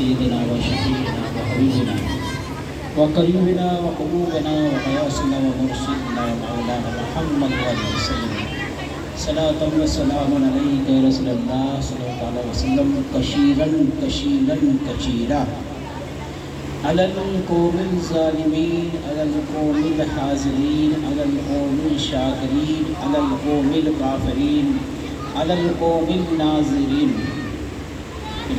سيدنا وشفيعنا وحبيبنا وقريبنا وقلوبنا وغياثنا ومرشدنا ومولانا محمد وعلى وسلم صلاة وسلام عليك يا رسول الله صلى الله عليه وسلم كثيرا كثيرا كثيرا على القوم الظالمين على القوم الحاضرين على القوم الشاكرين على القوم الكافرين على القوم الناظرين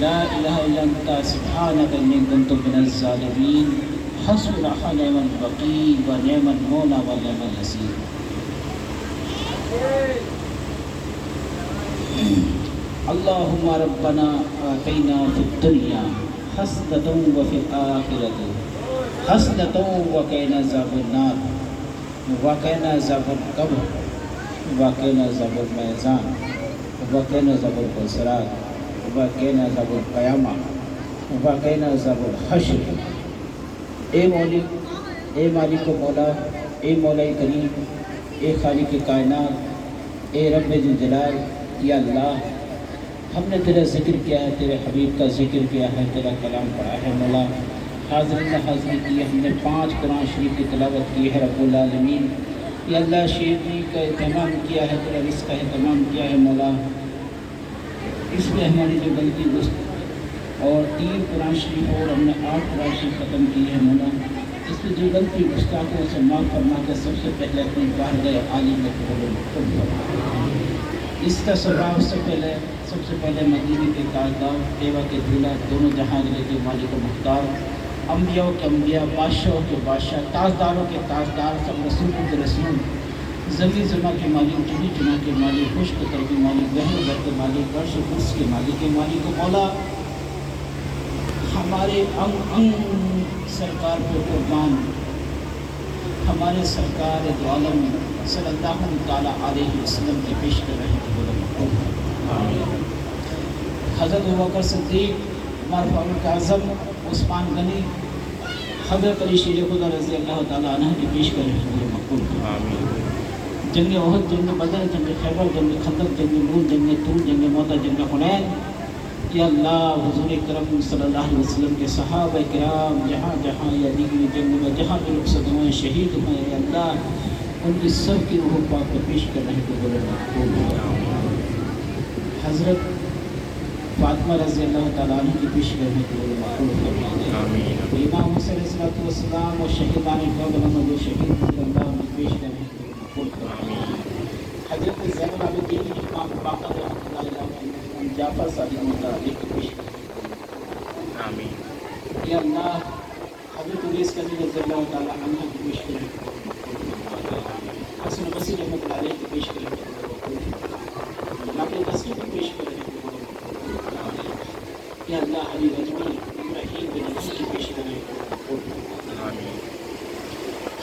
لا إله إلا أنت سبحانك إني كنت من الظالمين حسبنا نعم الوكيل ونعم المولى ونعم النصير. اللهم ربنا آتنا في الدنيا حسنة وفي الآخرة حسنة وقنا عذاب النار وقنا عذاب القبر وقنا عذاب الميزان وقنا عذاب الصراط وقنا عذاب القيامة وقنا عذاب الحشر. اے مالک و مولا، اے مولا کریم، اے خالق کائنات، اے رب ذوالجلال، یا اللہ ہم نے تیرا ذکر کیا ہے، تیرے حبیب کا ذکر کیا ہے، تیرا کلام پڑھا ہے مولا، حاضرین نے حاضری کی ہے، ہم نے 5 قرآن شریف کی تلاوت کی ہے رب العالمین. یا اللہ شیرنی کا اہتمام کیا ہے، تیرا رزق کا اہتمام کیا ہے مولا. اس میں ہماری جو غلطی اور 3 قرآن شریف اور ہم نے 8 قرآن شریف ختم کی ہے مولا، اس میں جو غلطی گستاخوں سے معاف فرما کے سب سے پہلے اپنی بارگاہ عالم میں قبول فرما. اس کا سبب سب سے پہلے مدینے کے تاجدار، دیوا کے دولہ، دونوں جہاں کے مالک و مختار، انبیاء کے انبیاء، بادشاہوں کے بادشاہ، تاجداروں کے تاجدار، سب رسولوں کے رسول، زمین زماں کے مالک، جنی جنا کے مالک، خشک تر کے مالک، بحر بر کے مالک، عرش و کرسی کے مالک و مولا، ہمارے انگ سرکار پر قربان، ہمارے سرکار دو عالم صلی اللہ تعالیٰ علیہ وسلم کے پیش کر رہے ہیں. حضرت ابوبکر صدیق، عمر فاروق اعظم، عثمان غنی، حضرت علی شیر خدا رضی اللہ تعالیٰ عنہ کی پیش کر رہے ہیں مقبول. جنگ احد، جنگ بدر، جنگ خیبر، جنگ خندق، جنگ نور، جنگ طور، جنگ موتا، جنگ حنین. یا اللہ حضور کرم صلی اللہ علیہ وسلم کے صحابہ کرام جہاں جہاں یا دیگر جنگ میں جہاں بھی رخصت ہوئے، شہید ہوئے، یا اللہ ان کی سب کی روح پاک کو پیش کر رہے ہیں. حضرت فاطمہ رضی اللہ تعالیٰ عنہ کی پیش کرنے کے لیے مقبول فرمائے. امام حسین علیہ السلام اور شہیدان محمد و شہید رضی اللہ عنہ کی پیش کرنے کے لیے مقبول فرمائے. حضرت زین العابدین امام باقر رحمۃ اللہ علیہ جعفر صادق متعلق کی پیش کرنے کے لیے آمین. یا اللہ حضرت علیس قدی رضی اللہ تعالیٰ عنہ کی پیش کرنے کے لیے حسن بصری رحمۃ اللہ علیہ کی پیش کرنے کے لیے ناقل نصیر کی پیش کرنے کے لیے. یا اللہ علی رجمی ابراہیم بن علی کی پیش کرنے کے لیے.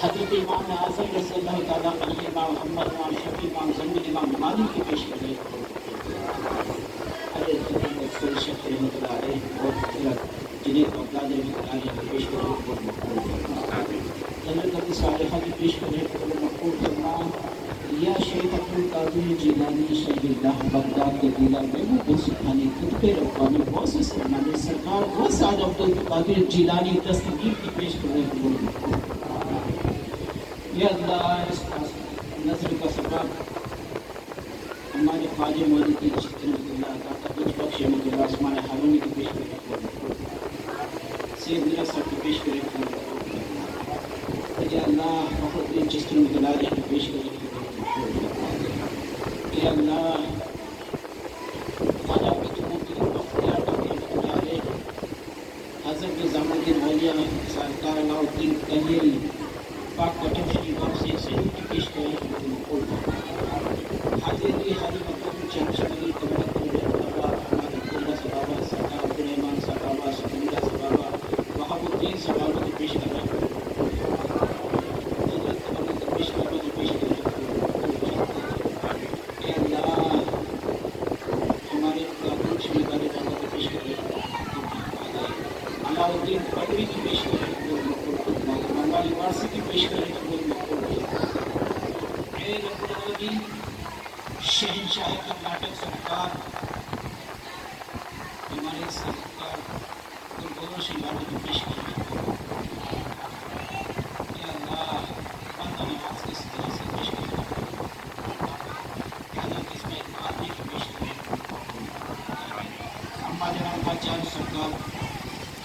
حضرت امام اعظم رضی اللہ تعالیٰ عنہ، امام محمد، امام شفیع، امام زمین، امام مالک کی پیش کرنے کے لیے. حضرت شیخ رحمۃ اللہ علیہ اور جنید اولاد رحمۃ اللہ علیہ کی پیش کرنے کے لیے مقبول فرما. حضرت صالحہ کی پیش کرنے کے لیے مقبول فرما. یا شیخ عبدالقادر جیلانی شیخ اللہ بغداد کے دیلہ محبوب سبحانی قطب ربانی غوث سلمانی سرکار غوث سعد عبدالقادر جیلانی دستگیر کی پیش کرنے کے لیے. یا اللہ اس نظر کا سبب ہمارے خواجہ مولوی کی چشتی رحمۃ اللہ کا بخش رحمۃ اللہ عثمان ہارونی کی پیش کرنے کے لیے. سید میرا صاحب کی پیش کرنے کے لیے. یا اللہ محمد چشتی رحمۃ اللہ علیہ کی پیش کرنے کے لیے. یا اللہ خواجہ حضرت نظام الدین اولیاء سرکار علاء الدین کلیری پاک کوٹم شریف سے شہید کی پیش کرنے کے لیے مقبول فرما. حاضر حاجی مقبول چند شمالی قبر بابا ہمارے قلعہ صحابہ سرکار عبدالرحمان صحابہ شکریہ صحابہ وہاب الدین صحابہ کی پیش کرنے کے لیے. شہنشاہ کرناٹک سرکار ہمارے سرکار شریف والوں کو پیش کریں. یا اللہ بندہ نماز کس طرح سے پیش کریں. یا اللہ کس میں ایک آدمی کو پیش کریں. اما جناب بچار سرکار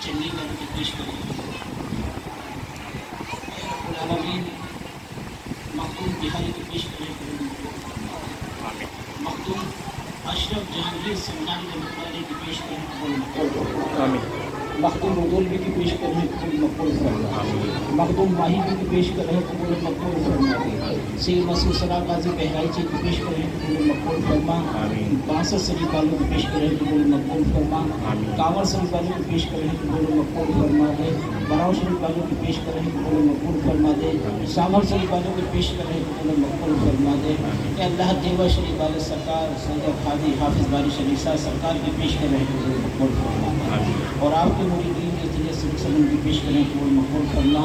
چنئی والوں کو پیش کریں. اے رب العالمین مخدوم بہاری کو پیش کریں. مخدوم اشرف جہانگیر سمنانی رحمۃ اللہ کی پیش کریں. مخدوم مدولوی کی پیش کریں. مقبول فرما. مخدوم ماہی کی پیش کریں. مقبول فرما. سید مسعود صلاح قاضی بہرائچی کی پیش کریں. مقبول فرما. باسط شریف والوں کی پیش کریں. مقبول فرما. کاور شریف والوں کی پیش کریں. مقبول فرما دے. براؤ شریف والوں کی پیش کریں. مقبول فرما دے. سامر شریف والوں کی پیش کریں. مقبول فرما دے. اے اللہ دیوا شریف والے سرکار سید قاضی حافظ باری شریف صاحب سرکار کی پیش کریں. مقبول فرما. اور آپ کے مریدین سلم کی پیش کریں. مقبول فرما.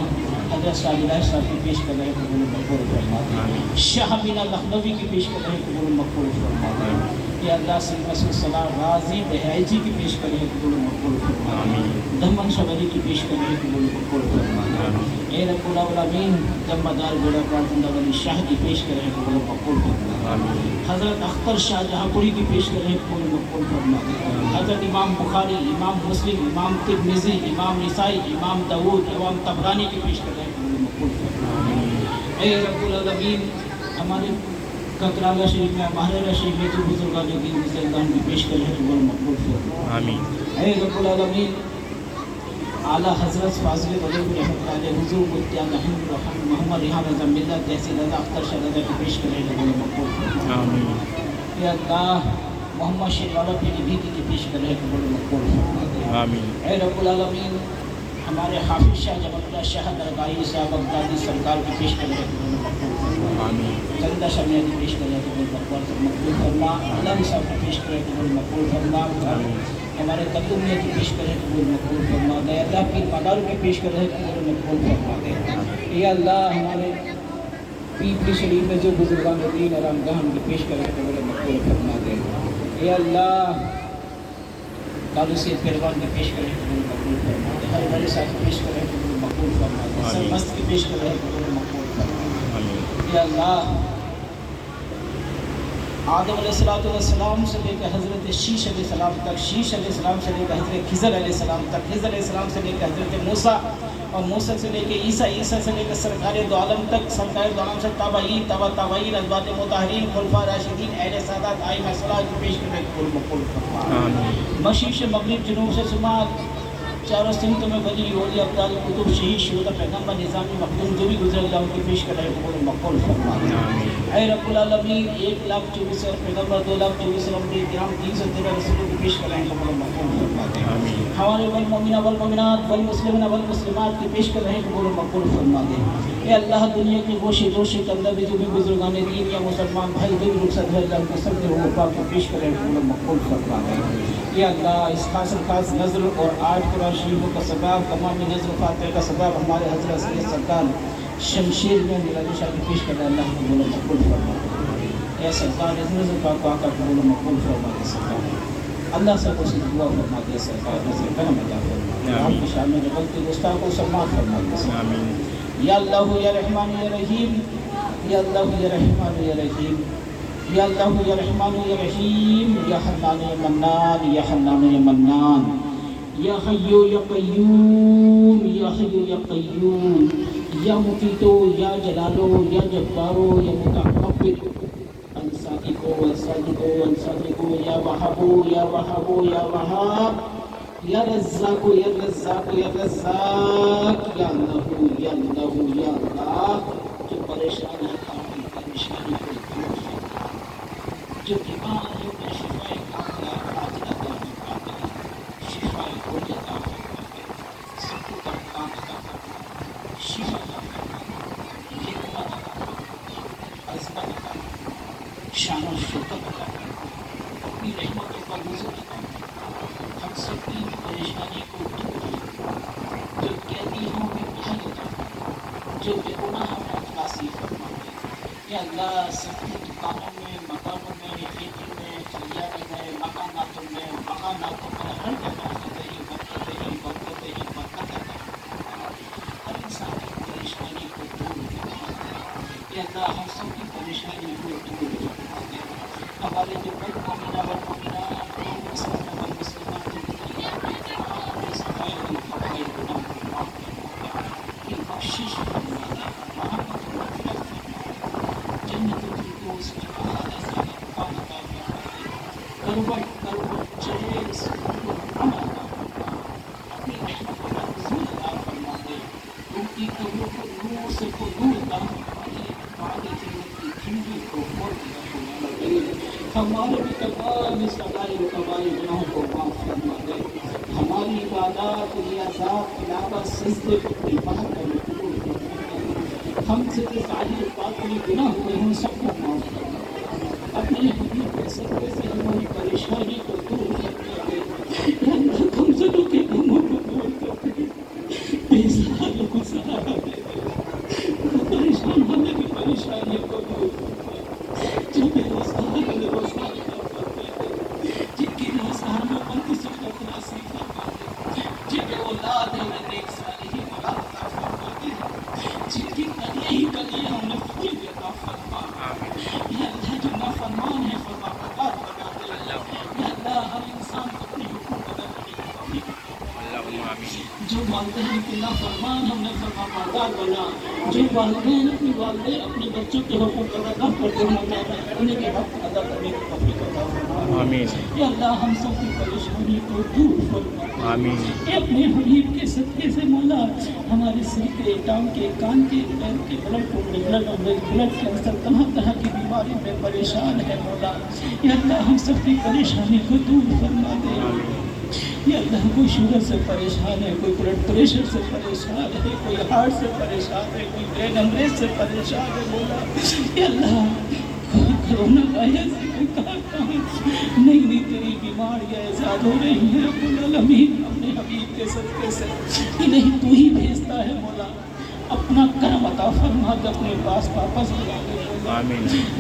حضرت شاہ الہی صاحب کی پیش کریں. مقبول فرما. شاہ مینا لکھنوی کی پیش کریں. مقبول فرما. یا اللہ سید مسعود صلاح غازی بہرائچی کی پیش کریں. مقبول فرما. دمن شوری کی پیش کریں. مقبول فرما. اے رب العالمین جمعدار گوڑا پراٹھنڈا ولی شاہ کی پیش کریں. مقبول فرما. حضرت اختر شاہ جہاں پوری کی پیش کریں. مقبول فرما. حضرت امام بخاری، امام مسلم، امام ترمذی، امام نسائی، امام داؤد، امام طبرانی کی پیش کریں. مقبول فرما. اے رب العالمین ہمارے ککرالہ شریف میں مہاراجہ شریف میں جو بزرگان دین مسلمان کی پیش کریں. مقبول فرما. اے رب العالمین اعلیٰ حضرت فاضل بزرگ رحمۃ اللہ علیہ حضور مفتی محمد ریحان رضا ملت تحصیل رضا اختر شاہ رضا کی پیش کریں. مقبول فرما. یا اللہ محمد شیر والا پھر بھی کی پیش کریں. مقبول فرما. اے رب العالمین ہمارے حافظ شاہ جمال اللہ شاہ درگاہی صاحب بغدادی سرکار کی پیش کریں. مقبول فرما. زندہ شاہ میاں کی پیش کریں. مقبول فرما. علم صاحب کی پیش کریں. مقبول فرما. ہمارے تقدمیہ کی پیش کریں. مقبول فرما. دے اللہ پیر مدار کی پیش کریں. مقبول فرما. دے یا اللہ ہمارے پیپلی شریف میں جو بزرگان دین اور امگاہ کی پیش کریں. مقبول فرما. دے یا اللہ قاضی سید پیروان کی پیش کریں. مقبول فرما. دے ہر بڑے صاحب کی پیش کریں. مقبول فرما. دے سرمست کی پیش کریں. مقبول فرما. یا اللہ آدم علیہ السلام سے لے کر حضرت شیش علیہ السلام تک، شیش علیہ السلام سے لے کر حضرت خضر علیہ السلام تک، خضر علیہ السلام سے لے کر حضرت موسیٰ، اور موسیٰ سے لے کے عیسیٰ، عیسیٰ سے لے کر سرکار دو عالم تک، سرکار دو عالم سے تابعین، تابعین، ازواج مطہرین، خلفاء راشدین، اہل سادات، ائمہ صلاح کی پیش کرنے کو مقبول فرما. مشرق سے مغرب، جنوب سے شمال، چاروں سمتوں میں ولی، اولیاء، ابدال، کتب، شہید، شہداء، پیغمبر، نظامی، مخدوم جو بھی گزرے اللہ ان کی پیش کرنے کو مقبول فرما. اے رب العالمین 1,24,000 پیغمبر، 2,24,000 انبیاء کرام، 313 رسولوں کی پیش کرنے کو مقبول فرما. ہمارے والمؤمنین والمؤمنات والمسلمین والمسلمات کی پیش کرنے کو مقبول فرما دے. اے اللہ دنیا کے گوشے گوشے کے اندر بھی جو بھی بزرگان دین یا مسلمان بھائی جو بھی رخصت ہے اللہ کو سب کے اوپر کی پیش کرنے کو مقبول فرما دے. یا اللہ اس خاص نظر اور آج قرآن شریف کا سبب، تمام نظر فاتحہ کا سبب ہمارے حضرت سید سرکار شمشیر میں میلاد شاہ کی پیش کرنا اللہ کو مقبول فرما. اے سرکار اس نظر پاک کو آقا کو مقبول فرما دے. سرکار اللہ سے کو دعا فرما دے. سرکار نظر کرم عطا فرما دے. آپ کی شان میں غلطی گستاخ کو سماعت فرما دے. آمین. یا اللہ یا رحمان یا رحیم، یا اللہ یا رحمان یا رحیم، یا اللہ یا رحمان یا رحیم، یا حنان یا منان، یا حنان یا منان، یا حی یا قیوم، یا حی یا قیوم، یا مقیتو، یا جلالو، یا جبارو، یا متکبر، انصادقو، انصادقو، انصادقو، یا وہابو، یا وہابو، یا وہاب، یا رزاقو، یا رزاقو، یا رزاق، یا اللہ، یا اللہ، یا اللہ. جو پریشان ہے اپنی پریشانی کو دور فرما، جو بیمار ہے انہیں شفائے کاملہ عاجلہ عطا فرما دے، شفائے عاجلہ عطا فرما دے، سب کو کام عطا فرما دے، شفا عطا فرما دے، حکمت عطا فرما دے، عظمت عطا فرما دے، شان و شوکت عطا فرما دے، اپنی رحمتوں کا نزول عطا فرما دے، ہم سب کی پریشانی کو دور فرما دے، جو قیدی ہوں میں بھائی عطا فرما دے، جو بے گناہ ہوں میں خلاصی فرما دے. یا اللہ سب کی دکانوں میں، مکانوں میں، کھیتی میں، خلیات میں، مکاناتوں میں ہر جگہ فتح ہی برکت ہی برکت ہی کروٹ کروٹ چہرے سکون و امن عطا فرما، اپنی رحمت کا نزول عطا فرما دے، ان کی قبروں کو نور سے نور عطا فرما دے، بعد جنت کی کھڑکی کو کھول دے رب العالمین، ہمارے بھی تمام صغائر و کبائر گناہوں کو معاف فرما دے، ہماری عبادات ریاضات تلاوت سجدے اپنی بات کا قبول فرما دے، ہم سے جو ظاہر باطنی گناہ ہوئے ہیں سب کو معاف فرما دے، اپنے حبیب کے صدقے سے ہماری پریشانی کو دور فرما دے، یا اللہ کمزوروں کے غموں کو دور کر دے، بے سہاروں کو سہارا دے دے، پریشان ہونے کی پریشانی کو دور فرما دے، جو بے روزگار ہے روزگار عطا فرما دے، جن کی روزگار میں بندی سے کو نصیب فرما دے، جن کے اولاد ہے انہیں نیک صالحین اولاد عطا فرما دے، جن کی کلیاں ہی کلیاں انہیں پھول بھی عطا فرما، یا اللہ جو نافرمان ہے فرما بردار بنا دے، یا اللہ ہر انسان کو اپنی حقوق ادا کرنے کی توفیق عطا فرما، جو والدین کے نافرمان ہم نے فرما بردار بنا، جو والدین اپنے بچوں کے حقوق ادا نہ کرتے ہیں کرنے کے حق ادا کرنے کی توفیق عطا فرما، یا اللہ ہم سب کی پریشانی کو دور فرما، اے اپنے حبیب کے صدقے سے مولا ہمارے سر کے ٹانگ کے کان کے پیر کے بلڈ کینسر طرح طرح کی بیماری میں پریشان ہے مولا، یا اللہ ہم سب کی پریشانی کو دور فرما دے، یا اللہ کوئی شوگر سے پریشان ہے، کوئی بلڈ پریشر سے پریشان ہے، کوئی ہارٹ سے پریشان ہے، کوئی برین ہیمریج سے پریشان ہے مولا، یا اللہ کرونا وائرس سے کوئی کہتا ہے نئی تیری بیماریاں ایجاد ہو رہی ہیں رب العالمین، اپنے حبیب کے صدقے سے انہیں تو ہی بھیجتا ہے مولا، اپنا کرم عطا فرما دے، اپنے پاس واپس بلا دے مولا،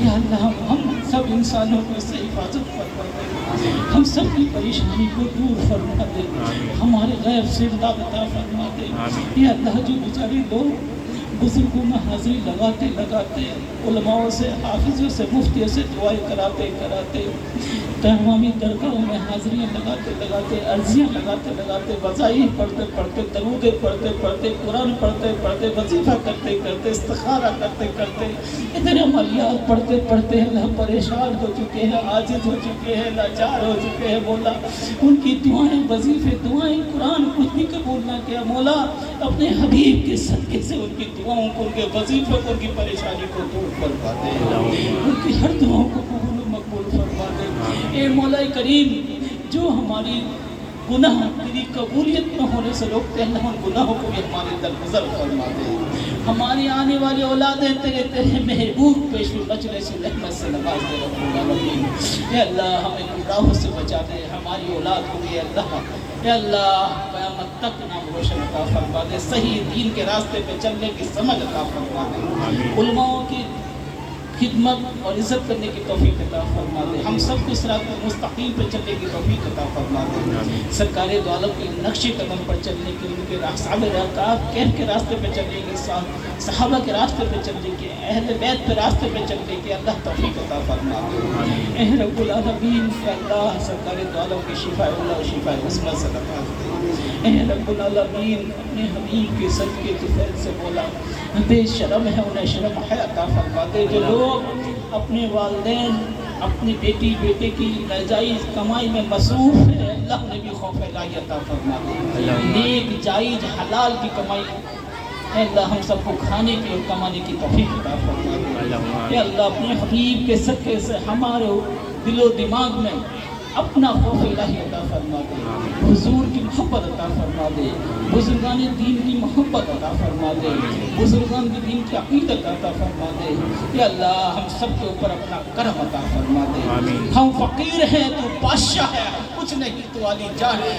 یا اللہ ہم سب انسانوں کو اس سے حفاظت فرما دے، ہم سب کی پریشانی کو دور فرما دے، ہمارے غیب سے امداد عطا فرما دے، یا اللہ جو بیچارے لوگ بزرگوں میں حاضری لگاتے علماء سے حافظوں سے مفتیوں سے دعائیں کراتے تمامی درگاہوں میں حاضریاں لگاتے عرضیاں لگاتے وظائف پڑھتے درود پڑھتے قرآن پڑھتے وظیفہ کرتے استخارہ کرتے ادھر عملیات پڑھتے اللہ پریشان ہو چکے ہیں، عاجز ہو چکے ہیں، لاچار ہو چکے ہیں مولا، ان کی دعائیں وظیفے دعائیں قرآن کچھ بھی قبول نہ کیا مولا، اپنے حبیب کے صدقے سے ان کی دعاؤں کو، ان کے وظیفوں کو، ان کی پریشانی کو دور فرما دے، ان کی ہر دعاؤں کو قبول و مقبول فرما دے، اے مولا کریم جو ہماری گناہ تیری قبولیت نہ ہونے سے روکتے ہیں، اللہ ان گناہوں کو بھی ہمارے درگزر فرما دے، ہماری آنے والی اولادیں تیرے محبوب پیشو مجلس رحمت سے نواز دے رب العالمین، اے اللہ ہمیں گمراہوں سے بچا دے، ہماری اولاد کو بھی اے اللہ قیامت تک نام روشن عطا فرما دے، صحیح دین کے راستے پہ چلنے کی سمجھ عطا فرما دے، علماء کی خدمت اور عزت کرنے کی توفیق عطا فرما دے، ہم سب کو صراط مستقیم پر چلنے کی توفیق عطا فرما دے، سرکار دو عالم کے نقش قدم پر چلنے کے، ان کے کہف کے راستے پہ چلنے کے، صحابہ کے راستے پہ چلنے کے، اہل بیت کے راستے پہ چلنے کے اللہ توفیق عطا فرما دے، اے رب العالمین کہ اللہ سرکار دو عالم کی شفاء اللہ و شفاء عصمت سے نواز دے، اے رب العالمین اپنے حبیب کے صدقے کے فیض سے مولا بے شرم ہے انہیں شرم ہے عطا فرما دے، جو لوگ اپنے والدین اپنی بیٹے کی ناجائز کمائی میں مصروف ہے اللہ انہیں بھی خوف الہی عطا فرما دے، نیک جائز حلال کی کمائی اے اللہ ہم سب کو کھانے کی اور کمانے کی توفیق عطا فرما دے، اے اللہ اپنے حبیب کے صدقے سے ہمارے دل و دماغ میں اپنا خوف الہی عطا فرما دے، حضور کی محبت عطا فرما دے، بزرگان دین کی محبت عطا فرما دے، بزرگان کی دین کی عقیدت عطا فرما دے، یا اللہ ہم سب کے اوپر اپنا کرم عطا فرما دے، ہم فقیر ہیں تو بادشاہ ہے، ہم کچھ نہیں تو عالی جان ہے،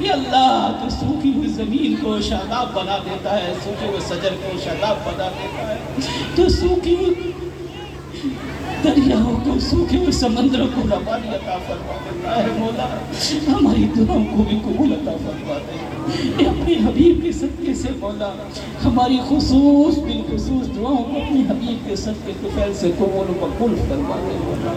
یا اللہ تو سوکھی ہوئی زمین کو شاداب بنا دیتا ہے، سوکھے ہوئے شجر کو شاداب بنا دیتا ہے، تو سوکھی ہوئی دریاؤں کو سوکھے ہوئے سمندروں کو روانی عطا فرما دیتا ہے مولا، ہماری دعاؤں کو بھی قبول عطا فرما دے، اے اپنے حبیب کے صدقے سے مولا ہماری خصوص بالخصوص دعاؤں کو اپنے حبیب کے صدقے کے فیض سے قبول و مقبول فرما دے مولا،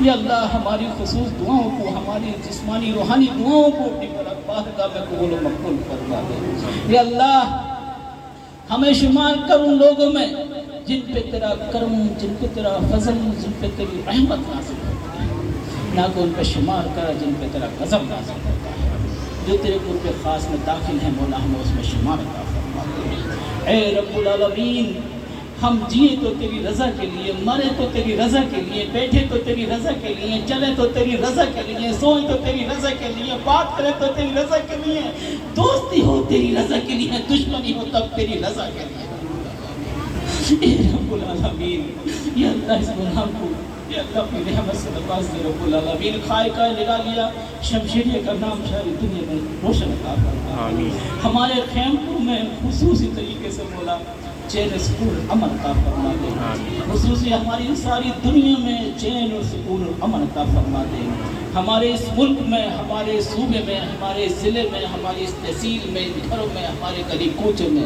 یا اللہ ہماری خصوص دعاؤں کو، ہماری جسمانی روحانی دعاؤں کو اپنی بارگاہ میں قبول و مقبول فرما دے، یا اللہ ہمیں شمار کر ان لوگوں میں جن پہ تیرا کرم، جن پہ تیرا فضل، جن پہ تیری رحمت نازل ہوتی ہے، نہ کہ ان پہ شمار کر جن پہ تیرا غضب نازل ہوتا ہے۔ جو تیرے قرب خاص میں داخل ہیں مولا ہمیں اس میں شمار عطا فرما دے۔ اے رب العالمین، ہم جیے تو تیری رضا کے لیے، مرے تو تیری رضا کے لیے، بیٹھے تو تیری رضا کے لیے، چلے تو تیری رضا کے لیے، سوئے تو تیری رضا کے لیے، بات کرے تو تیری رضا کے لیے، دوستی ہو تیری رضا کے لیے، دشمنی ہو تب تیری رضا کے لیے۔ اے رب العالمین، یا اللہ اس گناہ کو یا اللہ اپنی رحمت سے نواز دے رب العالمین۔ خائے کا لگا لیا شمشیریہ کا نام ساری دنیا میں روشن عطا فرما دے۔ ہمارے خیموں میں خصوصی طریقے سے مولا چین سکون امن عطا فرما دے، خصوصی ہماری ساری دنیا میں چین اور سکون اور امن عطا فرما دے۔ ہمارے اس ملک میں، ہمارے صوبے میں، ہمارے ضلع میں، ہماری اس تحصیل میں، گھروں میں، ہمارے گلی کوچے میں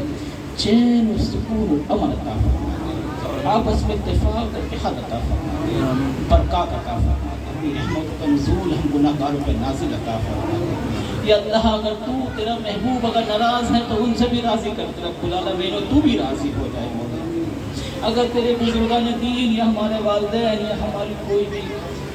چین اور سکون اور امن عطا فرما دے، آپس میں اتفاق اور اتحاد عطا فرما دے، برکات عطا فرما دے، اپنی رحمت کا نزول ہم گناہ گاروں پہ نازل عطا فرما دے۔ یا اللہ اگر تو تیرا محبوب اگر ناراض ہے تو ان سے بھی راضی کر رب العالمین، تو بھی راضی ہو جائے مولا۔ اگر تیرے بزرگان دین یا ہمارے والدین یا ہماری کوئی بھی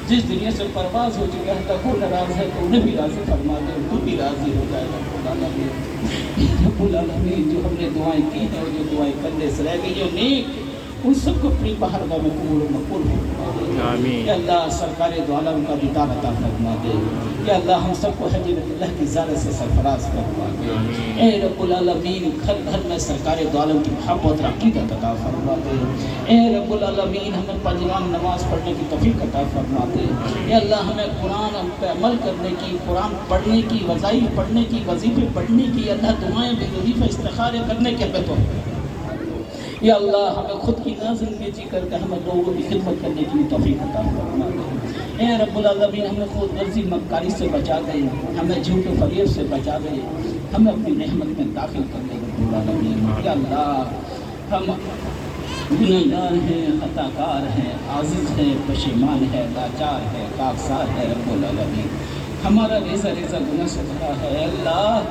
جس دنیا سے پرواز ہو چکا ہے تک وہ ناراض ہے تو انہیں بھی راضی فرما دے، تو بھی راضی ہو جائے رب العالمین۔ رب العالمین جو ہم نے دعائیں کی ہیں اور جو دعائیں کرنے سے رہ گئی ہیں نیک، ان سب کو اپنی بارگاہ میں قبول و مقبول فرما دے۔ یا اللہ سرکار دو عالم کا دیدار عطا فرما دے۔ یا اللہ ہم سب کو حضرت اللہ کی زیارت سے سرفراز فرما دے۔ اے رب العالمین گھر گھر میں سرکار دو عالم کی محبت اور عقیدت عطا فرما دے۔ اے رب العالمین ہمیں پنجگان نماز پڑھنے کی توفیق عطا فرما دے۔ اے اللہ ہمیں قرآن پہ عمل کرنے کی، قرآن پڑھنے کی، وظائف پڑھنے کی، وظیفے پڑھنے کی، اللہ دعائیں بھی وظیفے استخارے کرنے کے ہمیں توفیق۔ یا اللہ ہمیں خود کی نہ زندگی جی کر کے ہمیں لوگوں کی خدمت کرنے کی توفیق عطا فرما دے۔ اے رب العالمین ہمیں خود غرضی مکاری سے بچا دے، ہمیں جھوٹ و فریب سے بچا دے، ہمیں اپنی رحمت میں داخل کر دے رب العالمین۔ یا اللہ ہم گنہگار ہیں، خطا کار ہیں، عاجز ہیں، پشیمان ہے، لاچار ہے، خاکسار ہے رب العالمین۔ ہمارا ریزہ ریزہ گناہ سے بھرا ہے۔ اے اللہ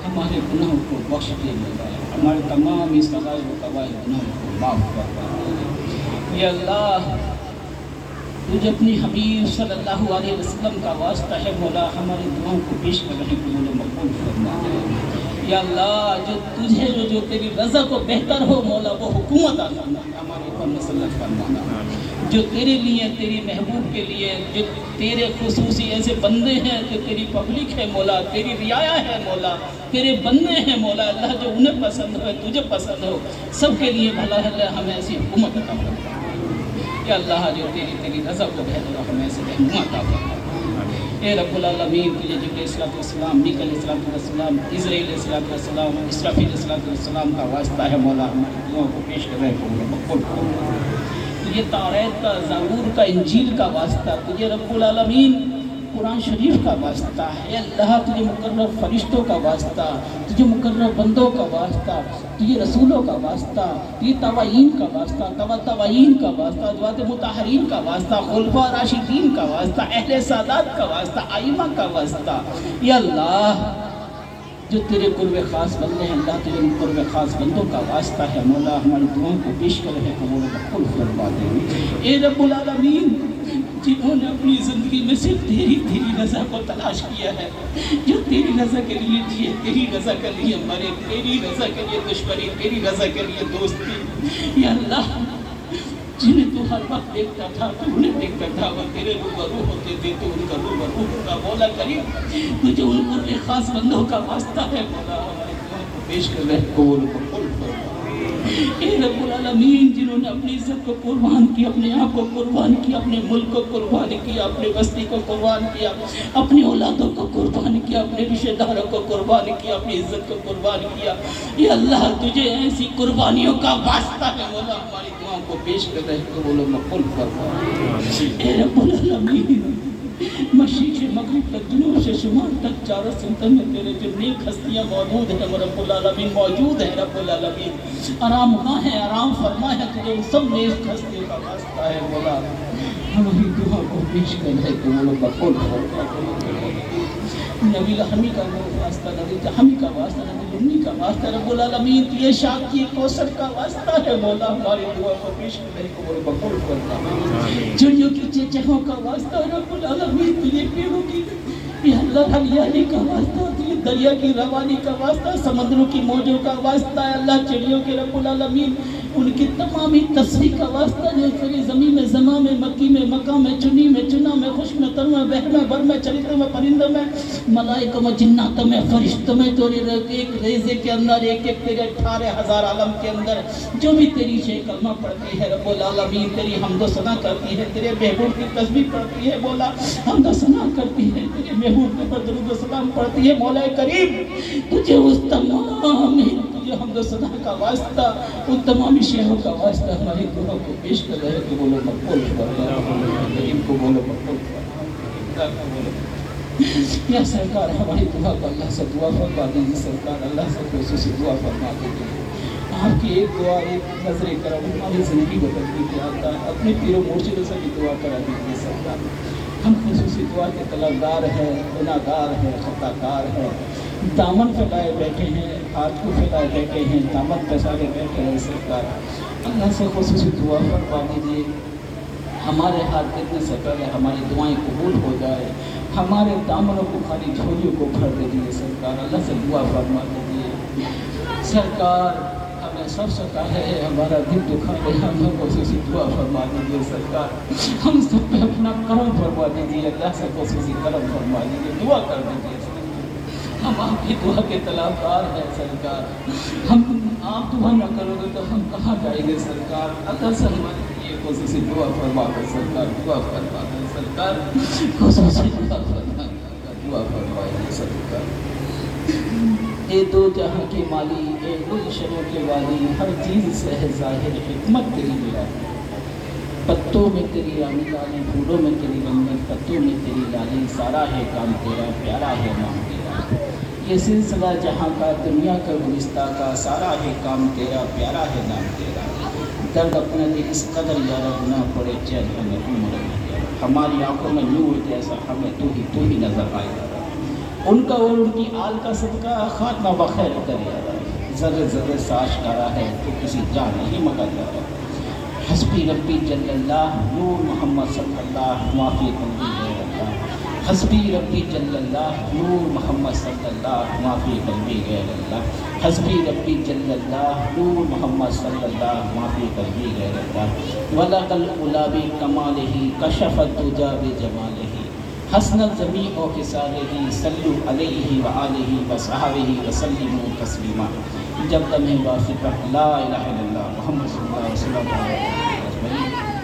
ہمارے گناہوں کو بخش دے میرا، ہمارے تمام اس صغائر و کبائر گناہوں کو معاف فرما دے۔ یا اللہ تجھے اپنی حبیب صلی اللہ علیہ وسلم کا واسطہ ہے مولا، ہماری دعاؤں کو پیش کر رہے قبول و مقبول فرما دے۔ یا اللہ جو تیری رضا کو بہتر ہو مولا وہ حکومت عطا فرما، ہمارے اوپر مسلط فرمانا، جو تیرے لیے، تیری محبوب کے لیے، جو تیرے خصوصی ایسے بندے ہیں جو تیری پبلک ہے مولا، تیری رعایا ہے مولا، تیرے بندے ہیں مولا، اللہ جو انہیں پسند ہو تجھے پسند ہو، سب کے لیے بھلا ہے، ہمیں ایسی حکومت عطا فرما۔ یا اللہ جو تیری رضا کو بہتر ہو ہمیں ایسے رہنما عطا فرما۔ اے رب العالمین تجھے جبرائیل علیہ السلام، میکائیل علیہ السلام، عزرائیل علیہ السلام، اسرافیل علیہ السلام کا واسطہ ہے مولا، ہماری دعاؤں کو پیش کر رہے قبول و مقبول فرما۔ تجھے توریت کا، زبور کا، انجیل کا واسطہ، تجھے رب العالمین قرآن شریف کا واسطہ ہے۔ اللہ تجھے مقرر فرشتوں کا واسطہ، تجھے مقرر بندوں کا واسطہ، تجھے رسولوں کا واسطہ، تجھے توائین کا واسطہ، توائین کا واسطہ، جواد مطہرین کا واسطہ، خلفاء راشدین کا واسطہ، اہل سادات کا واسطہ، ائمہ کا واسطہ۔ یا اللہ جو تیرے قرب خاص بندے ہیں اللہ تجھے ان قرب خاص بندوں کا واسطہ ہے مولا، ہماری دعاؤں کو پیش کر رہے قبول و مقبول فرما دے۔ اے رب العالمین جنہوں نے اپنی زندگی میں صرف تیری رضا کو تلاش کیا ہے، جو تیری رضا کے لیے جیے، تیری رضا کے لیے مرے، تیری رضا کے لیے دشمنی، تیری رضا کے لیے دوستی، یا اللہ جنہیں تو ہر وقت دیکھتا تھا، تو انہیں دیکھتا تھا، وہ تیرے روبرو ہوتے تھے تو ان کا روبرو ہوتا۔ مولا کریم تجھے ان قرب خاص بندوں کا واسطہ ہے مولا، ہمارے دعاؤں کو پیش کر رہے قبول و مقبول فرما۔ اے رب العالمین جنہوں نے اپنی عزت کو قربان کیا، اپنے آپ کو قربان کیا، اپنے ملک کو قربان کیا، اپنی بستی کو قربان کیا، اپنی اولادوں کو قربان کیا، اپنے رشتہ داروں کو قربان کیا، اپنی عزت کو قربان کیا، یا اللہ تجھے ایسی قربانیوں کا واسطہ ہے مولا، ہماری دعاؤں کو پیش کر رہے قبول و مقبول فرما۔ اے رب العالمین مشرق سے مغرب تک، جنوب سے شمال تک، چاروں سمتوں میں تیرے جو نیک ہستیاں موجود ہیں رب العالمین، موجود ہیں رب العالمین، آرام گاہ ہے، آرام فرما ہے، تجھے ان سب نیک ہستیوں کا واسطہ ہے مولا، ہماری دعا کو پیش کر ہے قبول و مقبول فرما۔ نبی ہمی کا واسطہ، نبی ہمی کا واسطہ، نبی امی کا واسطہ، رب العالمین یہ شاہ کی کوثر کا واسطہ ہے مولا، ہماری دعا کو پیش کرنے کو وہ قبول کرنا، چڑیوں کی چہچہوں کا واسطہ رب العالمین، یہ پیڑوں کی یہ اللہ ہریالی کا واسطہ، یہ دریا کی روانی کا واسطہ، سمندروں کی موجوں کا واسطہ ہے اللہ، چڑیوں کے رب العالمین ان کی تمامی تصویر کا واسطہ جو سری زمین میں، زماں میں، مکی میں، مکہ میں، چنی میں، چنا میں، خوش میں، تر میں، بحر میں، بر میں، چریتر میں، پرندوں میں، ملائکہ میں، جناتوں میں، فرشتوں میں، تو ایک ریزے کے اندر، ایک ایک تیرے 18,000 عالم کے اندر جو بھی تیری شے کلمہ پڑھتی ہے رب العالمین، تیری حمد و ثنا کرتی ہے، تیرے محبوب کی تسبیح پڑھتی ہے مولا، حمد و ثنا کرتی ہے، تیرے محبوب کے پر درود و سلام پڑھتی ہے مولا کریم، تجھے اس تمام تجھے حمد و ثنا کا واسطہ، ان تمامی شیخوں کا واسطہ ہماری دعا کو پیش کر رہے کہ بولو مقبول کریم کو بولو مقبول یا سرکار ہماری دعا کو اللہ سے دعا فرما دیجیے، سرکار اللہ سے خصوصی دعا فرما دیجیے، آپ کی ایک دعا ایک نظر کرم ہماری زندگی بدل دیجیے، اللہ اپنے پیر و مرشد سے بھی دعا کرا دیجیے سرکار، ہم خصوصی دعا کے طلبگار ہیں، گناہ گار ہیں، خطا کار ہیں، دامن پھیلائے بیٹھے ہیں، ہاتھ کو پھیلائے بیٹھے ہیں، دامن پھیلائے بیٹھے ہیں سرکار، اللہ سے خصوصی دعا فرما دیجیے، ہمارے ہاتھ دینے سے پہلے ہماری دعائیں قبول ہو جائے، ہمارے دامنوں کو خالی جھولیوں کو بھر دیجیے سرکار، اللہ سے دعا فرما دیجیے سرکار، ہمیں سب سے پہلے ہمارا دل دکھا ہے، ہمیں خصوصی دعا فرما دیجیے سرکار، ہم سب پہ اپنا کرم فرما دیجیے، اللہ سے خصوصی کرم فرما دیجیے، دعا کر دیجیے سرکار، ہم آپ کی دعا کے طلبگار ہیں سرکار، ہم آپ دعا نہ کرو گے تو ہم کہاں جائیں گے سرکار، اللہ سے ہمارے لیے خصوصی دعا فرما کر سرکار، دعا فرما کر سرکار، خصوصی دعا فرما کر دعا فرمائیے سرکار، اے دو جہاں کے مالی، اے گلشنوں کے والی، ہر چیز سے ہے ظاہر حکمت تیری نرالی، پتوں میں تیری رانی لالی، پھولوں میں تیری رنگت، پتوں میں تیری لالی، سارا ہے کام تیرا، پیارا ہے نام تیرا، یہ سلسلہ جہاں کا، دنیا کا، گزشتہ کا، سارا ہے کام تیرا، پیارا ہے نام تیرا، درد اپنا دل اس قدر یا رب نہ پڑے چین ہمیں عمر میں، ہماری آنکھوں میں نور جیسا ہمیں تو ہی نظر آئے گا، ان کا اور ان کی آل کا صدقہ خاتمہ بخیر کرے، ذرے ذرے سے آشکارا ہے تو کسی جان نہیں مگر جاتا، حسبی ربی جل اللہ، نور محمد صلی اللہ، معافی قلبی غیر اللہ، حسبی ربی جل اللہ، نور محمد صلی اللہ، معافی قلبی غیر اللہ، حسبی ربی جل اللہ، نور محمد صلی اللہ، معافی قلبی غیر اللہ، وَلَقَ الْأُولَى بِكَمَالِهِ كَشَفَ الدُّجَى بِجَمَالِهِ، حسن الجمیع خصالہ، صلو علیہ وآلہ وصحبہ وسلموا تسلیما، جب تمہیں وافق لا الہ الا اللہ محمد صلی اللہ علیہ وسلم